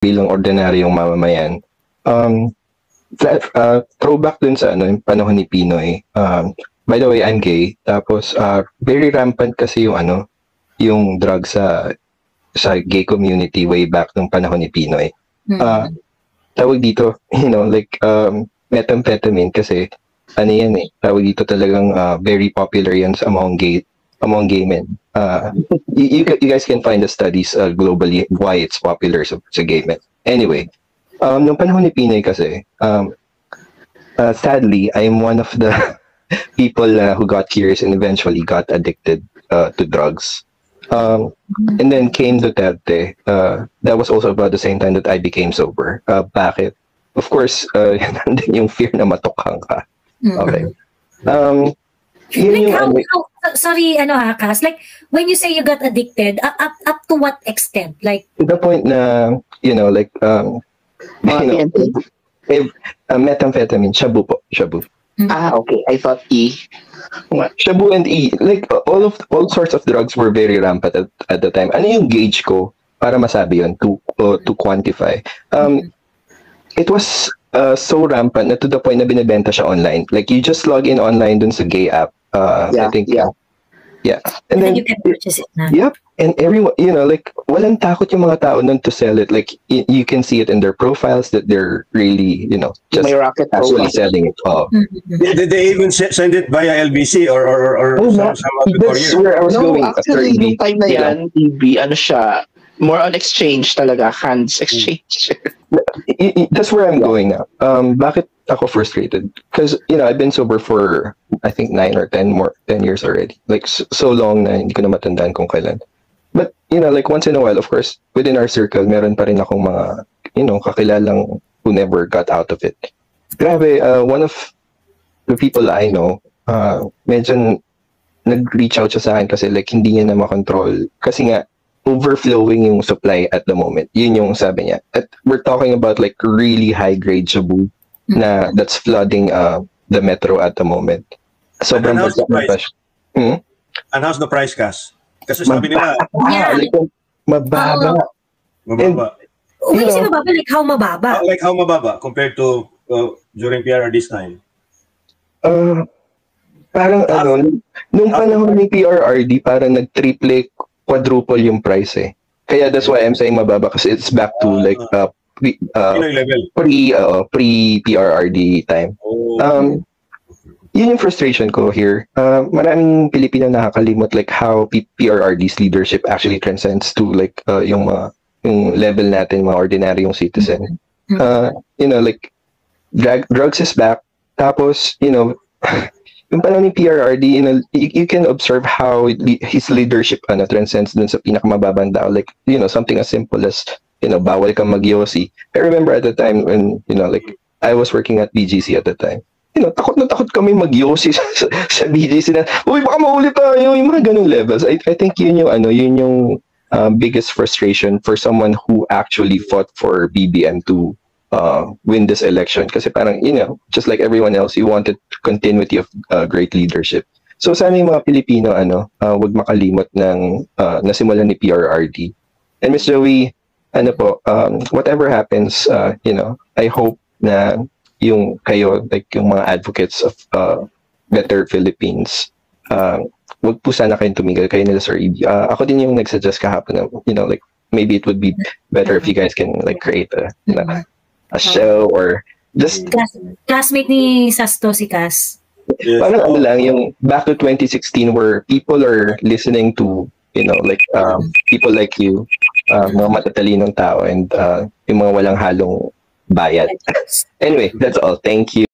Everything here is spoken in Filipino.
bilang ordinaryong mamamayan. Throwback dun sa yung panahon ni Pinoy. By the way, I'm gay. Tapos very rampant kasi yung drugs sa gay community way back nung panahon ni Pinoy. Tawag dito, like methamphetamine kasi yan tawag dito talagang very popular yan among gay men. You guys can find the studies globally why it's popular sa gay men. Anyway, nung panahon ni Pinoy kasi, sadly, I'm one of the people who got curious and eventually got addicted to drugs. And then came Duterte. That was also about the same time that I became sober. Bakit? Of course, nandun yung fear na matukhang ka. Okay. Sorry, Cass, like when you say you got addicted, up to what extent? Like to the point na, like methamphetamine, shabu po, shabu. Okay. I thought E. Shabu and E, like all sorts of drugs were very rampant at the time. Ano yung gauge ko para masabi yun, to quantify? It was so rampant na to the point na binibenta siya online. Like you just log in online dun sa gay app. I think yeah. And then you can purchase it na. Yep. And everyone, like walang takot yung mga tao nun to sell it. Like you can see it in their profiles that they're really, just actually selling it. Did they even send it via LBC or some that's where I was going. Actually, nung time na yan, TB, siya, more on exchange talaga, hands exchange. That's where I'm going now. Bakit ako frustrated? Because, I've been sober for, I think, 9 or 10 years already. Like, so long na hindi ko na matandaan kung kailan. But, like once in a while, of course, within our circle, meron pa rin akong mga, kakilalang who never got out of it. Grabe, one of the people I know, medyo nag-reach out siya sa akin kasi like hindi niya na makontrol. Kasi nga, overflowing yung supply at the moment. Yun yung sabi niya. At we're talking about like really high-grade shabu na that's flooding the metro at the moment. And how's the price? And how's the price, Cass? Kasi sabi nila, mababa. Mababa. When you say mababa, like how mababa? Like how mababa compared to during PRRD's time? Parang nung panahon ni PRRD, parang nag-triple, quadruple yung price eh. Kaya that's why I'm saying mababa kasi it's back to like pre-PRRD time. Yun yung frustration ko here. Maraming Pilipino nakakalimot like how PRRD's leadership actually transcends to like yung level natin, mga ordinaryong citizen. Like drugs is back. Tapos, yung panahon ni PRRD, you can observe how his leadership transcends dun sa pinakamababang tao. Like, something as simple as, bawal kang mag-yosi. I remember at the time when, like, I was working at BGC at the time. Takot na takot kami mag-yosi sa BGC na, uy, baka mahuli tayo, yung mga ganung levels. I think yun yung biggest frustration for someone who actually fought for BBM to win this election. Kasi parang, just like everyone else, he wanted continuity of great leadership. So sana yung mga Pilipino, wag makalimot ng nasimulan ni PRRD. And Ms. Joey, whatever happens, I hope na yung kayo, like yung mga advocates of better Philippines, wag po sana kayong tumigil, kayo nila Sir EB. Ako din yung nagsuggest kahapon na, like, maybe it would be better if you guys can like create a show or just classmate ni Sasto si Cass. Yes. Parang lang yung back to 2016 where people are listening to like people like you, mga matatalinong tao and yung mga walang halong bayad. Anyway, that's all. Thank you.